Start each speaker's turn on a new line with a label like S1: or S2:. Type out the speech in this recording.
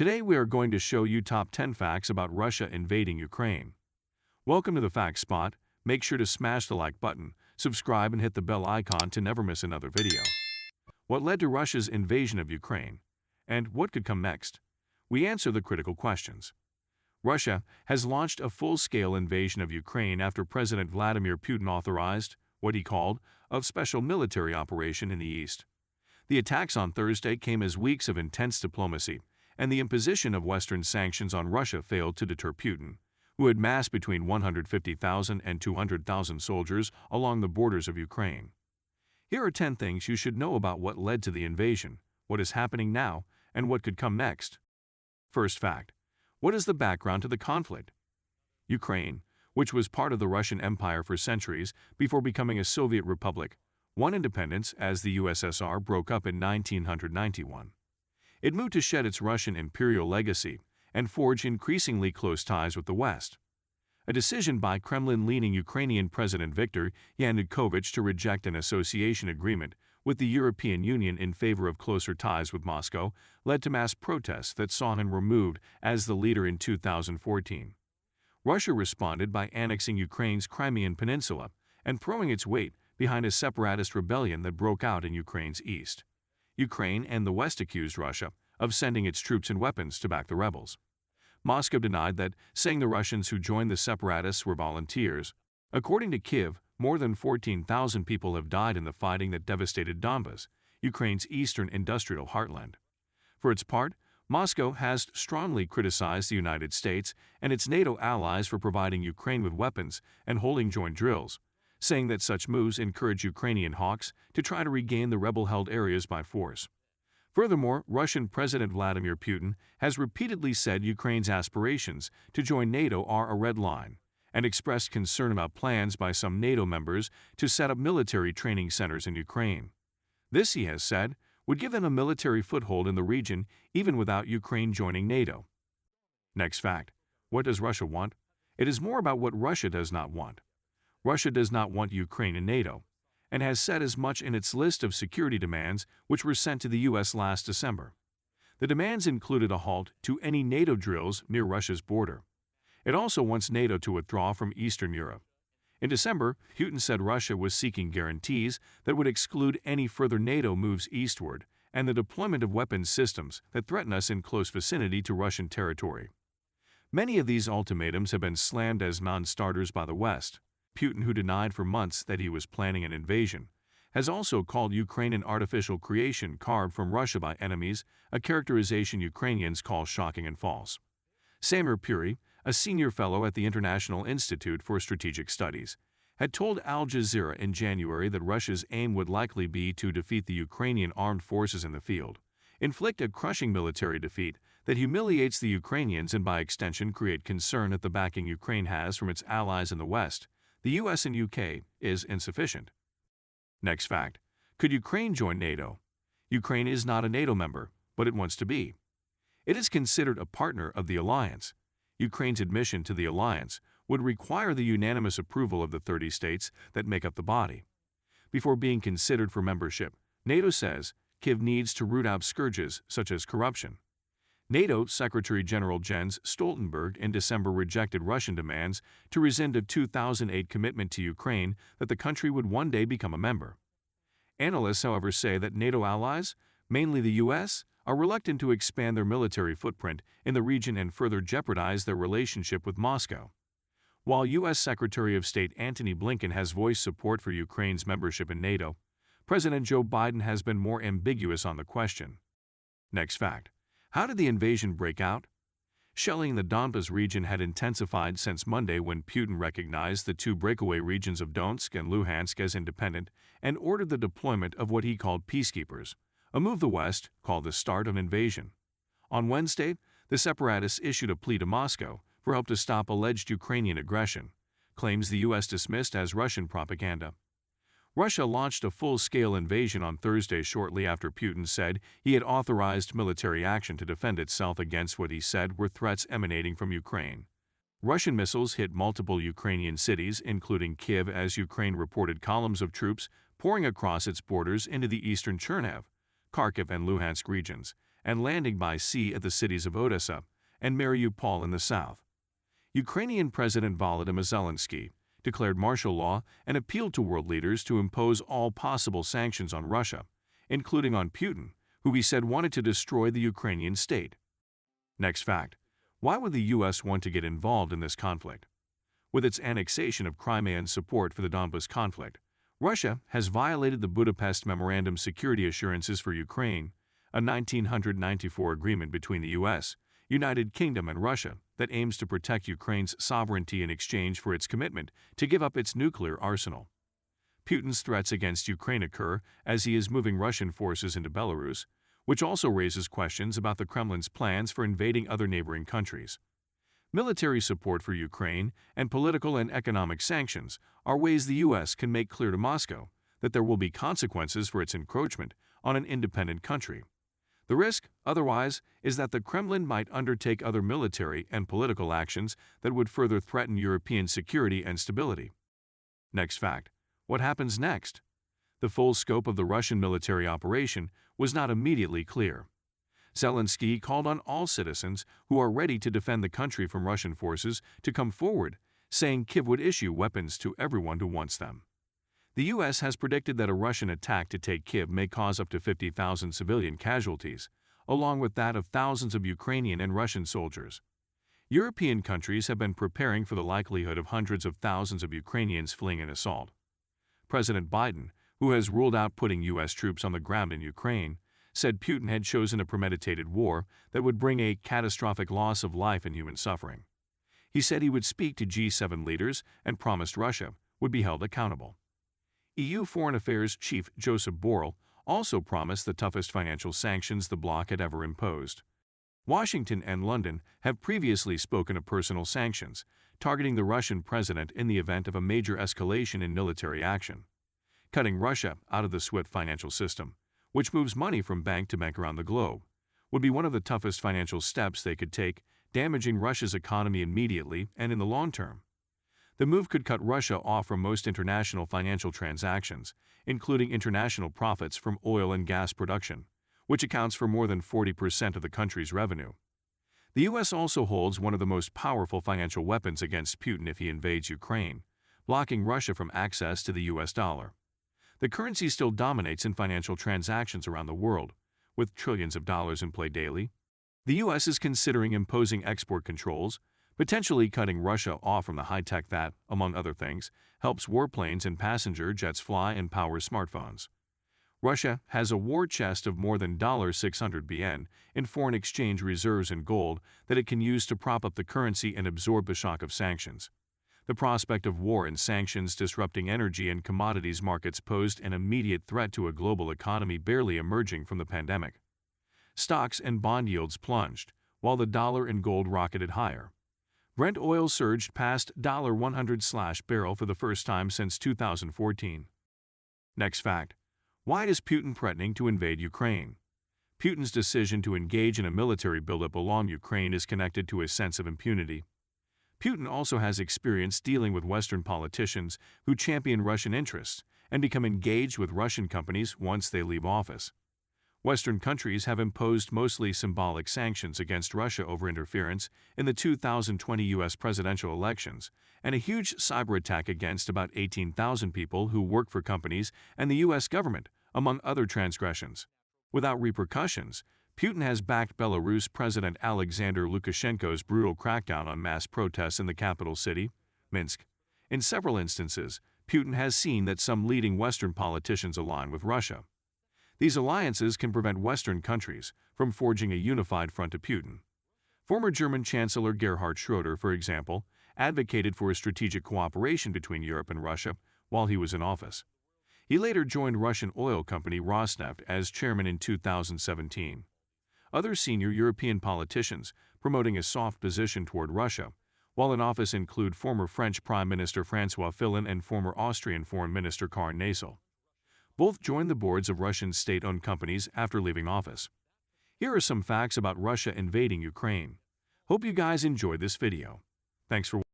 S1: Today we are going to show you top 10 facts about Russia invading Ukraine. Welcome to the Fact Spot. Make sure to smash the like button, subscribe and hit the bell icon to never miss another video. What led to Russia's invasion of Ukraine? And what could come next? We answer the critical questions. Russia has launched a full-scale invasion of Ukraine after President Vladimir Putin authorized what he called a special military operation in the east. The attacks on Thursday came as weeks of intense diplomacy, and the imposition of Western sanctions on Russia failed to deter Putin, who had massed between 150,000 and 200,000 soldiers along the borders of Ukraine. Here are 10 things you should know about what led to the invasion, what is happening now, and what could come next. First fact. What is the background to the conflict? Ukraine, which was part of the Russian Empire for centuries before becoming a Soviet republic, won independence as the USSR broke up in 1991. It moved to shed its Russian imperial legacy and forge increasingly close ties with the West. A decision by Kremlin-leaning Ukrainian President Viktor Yanukovych to reject an association agreement with the European Union in favor of closer ties with Moscow led to mass protests that saw him removed as the leader in 2014. Russia responded by annexing Ukraine's Crimean Peninsula and throwing its weight behind a separatist rebellion that broke out in Ukraine's east. Ukraine and the West accused Russia of sending its troops and weapons to back the rebels. Moscow denied that, saying the Russians who joined the separatists were volunteers. According to Kyiv, more than 14,000 people have died in the fighting that devastated Donbas, Ukraine's eastern industrial heartland. For its part, Moscow has strongly criticized the United States and its NATO allies for providing Ukraine with weapons and holding joint drills, saying that such moves encourage Ukrainian hawks to try to regain the rebel-held areas by force. Furthermore, Russian President Vladimir Putin has repeatedly said Ukraine's aspirations to join NATO are a red line, and expressed concern about plans by some NATO members to set up military training centers in Ukraine. This, he has said, would give them a military foothold in the region even without Ukraine joining NATO. Next fact. What does Russia want? It is more about what Russia does not want. Russia does not want Ukraine in NATO, and has said as much in its list of security demands which were sent to the U.S. last December. The demands included a halt to any NATO drills near Russia's border. It also wants NATO to withdraw from Eastern Europe. In December, Putin said Russia was seeking guarantees that would exclude any further NATO moves eastward and the deployment of weapons systems that threaten us in close vicinity to Russian territory. Many of these ultimatums have been slammed as non-starters by the West. Putin, who denied for months that he was planning an invasion, has also called Ukraine an artificial creation carved from Russia by enemies, a characterization Ukrainians call shocking and false. Samir Puri, a senior fellow at the International Institute for Strategic Studies, had told Al Jazeera in January that Russia's aim would likely be to defeat the Ukrainian armed forces in the field, inflict a crushing military defeat that humiliates the Ukrainians and by extension create concern that the backing Ukraine has from its allies in the West, the US and UK, is insufficient. Next fact. Could Ukraine join NATO? Ukraine is not a NATO member, but it wants to be. It is considered a partner of the alliance. Ukraine's admission to the alliance would require the unanimous approval of the 30 states that make up the body. Before being considered for membership, NATO says Kyiv needs to root out scourges such as corruption. NATO Secretary-General Jens Stoltenberg in December rejected Russian demands to rescind a 2008 commitment to Ukraine that the country would one day become a member. Analysts, however, say that NATO allies, mainly the U.S., are reluctant to expand their military footprint in the region and further jeopardize their relationship with Moscow. While U.S. Secretary of State Antony Blinken has voiced support for Ukraine's membership in NATO, President Joe Biden has been more ambiguous on the question. Next fact. How did the invasion break out? Shelling in the Donbas region had intensified since Monday when Putin recognized the two breakaway regions of Donetsk and Luhansk as independent and ordered the deployment of what he called peacekeepers, a move the West called the start of an invasion. On Wednesday, the separatists issued a plea to Moscow for help to stop alleged Ukrainian aggression, claims the U.S. dismissed as Russian propaganda. Russia launched a full-scale invasion on Thursday shortly after Putin said he had authorized military action to defend itself against what he said were threats emanating from Ukraine. Russian missiles hit multiple Ukrainian cities, including Kyiv, as Ukraine reported columns of troops pouring across its borders into the eastern Chernihiv, Kharkiv and Luhansk regions, and landing by sea at the cities of Odessa and Mariupol in the south. Ukrainian President Volodymyr Zelensky declared martial law and appealed to world leaders to impose all possible sanctions on Russia, including on Putin, who he said wanted to destroy the Ukrainian state. Next fact: why would the U.S. want to get involved in this conflict? With its annexation of Crimea and support for the Donbas conflict, Russia has violated the Budapest Memorandum security assurances for Ukraine, a 1994 agreement between the U.S., United Kingdom, and Russia that aims to protect Ukraine's sovereignty in exchange for its commitment to give up its nuclear arsenal. Putin's threats against Ukraine occur as he is moving Russian forces into Belarus, which also raises questions about the Kremlin's plans for invading other neighboring countries. Military support for Ukraine and political and economic sanctions are ways the U.S. can make clear to Moscow that there will be consequences for its encroachment on an independent country. The risk, otherwise, is that the Kremlin might undertake other military and political actions that would further threaten European security and stability. Next fact: what happens next? The full scope of the Russian military operation was not immediately clear. Zelensky called on all citizens who are ready to defend the country from Russian forces to come forward, saying Kyiv would issue weapons to everyone who wants them. The U.S. has predicted that a Russian attack to take Kyiv may cause up to 50,000 civilian casualties, along with that of thousands of Ukrainian and Russian soldiers. European countries have been preparing for the likelihood of hundreds of thousands of Ukrainians fleeing an assault. President Biden, who has ruled out putting U.S. troops on the ground in Ukraine, said Putin had chosen a premeditated war that would bring a catastrophic loss of life and human suffering. He said he would speak to G7 leaders and promised Russia would be held accountable. EU Foreign Affairs Chief Joseph Borrell also promised the toughest financial sanctions the bloc had ever imposed. Washington and London have previously spoken of personal sanctions, targeting the Russian president in the event of a major escalation in military action. Cutting Russia out of the SWIFT financial system, which moves money from bank to bank around the globe, would be one of the toughest financial steps they could take, damaging Russia's economy immediately and in the long term. The move could cut Russia off from most international financial transactions, including international profits from oil and gas production, which accounts for more than 40% of the country's revenue. The U.S. also holds one of the most powerful financial weapons against Putin if he invades Ukraine, blocking Russia from access to the U.S. dollar. The currency still dominates in financial transactions around the world, with trillions of dollars in play daily. The U.S. is considering imposing export controls, potentially cutting Russia off from the high-tech that, among other things, helps warplanes and passenger jets fly and powers smartphones. Russia has a war chest of more than $600 billion in foreign exchange reserves and gold that it can use to prop up the currency and absorb the shock of sanctions. The prospect of war and sanctions disrupting energy and commodities markets posed an immediate threat to a global economy barely emerging from the pandemic. Stocks and bond yields plunged, while the dollar and gold rocketed higher. Brent oil surged past $100/barrel for the first time since 2014. Next fact: why is Putin threatening to invade Ukraine? Putin's decision to engage in a military buildup along Ukraine is connected to his sense of impunity. Putin also has experience dealing with Western politicians who champion Russian interests and become engaged with Russian companies once they leave office. Western countries have imposed mostly symbolic sanctions against Russia over interference in the 2020 U.S. presidential elections and a huge cyber attack against about 18,000 people who work for companies and the U.S. government, among other transgressions. Without repercussions, Putin has backed Belarus President Alexander Lukashenko's brutal crackdown on mass protests in the capital city, Minsk. In several instances, Putin has seen that some leading Western politicians align with Russia. These alliances can prevent Western countries from forging a unified front to Putin. Former German Chancellor Gerhard Schroeder, for example, advocated for a strategic cooperation between Europe and Russia while he was in office. He later joined Russian oil company Rosneft as chairman in 2017. Other senior European politicians promoting a soft position toward Russia while in office include former French Prime Minister François Fillon and former Austrian Foreign Minister Karin Naessel. Both joined the boards of Russian state-owned companies after leaving office. Here are some facts about Russia invading Ukraine. Hope you guys enjoyed this video. Thanks for watching.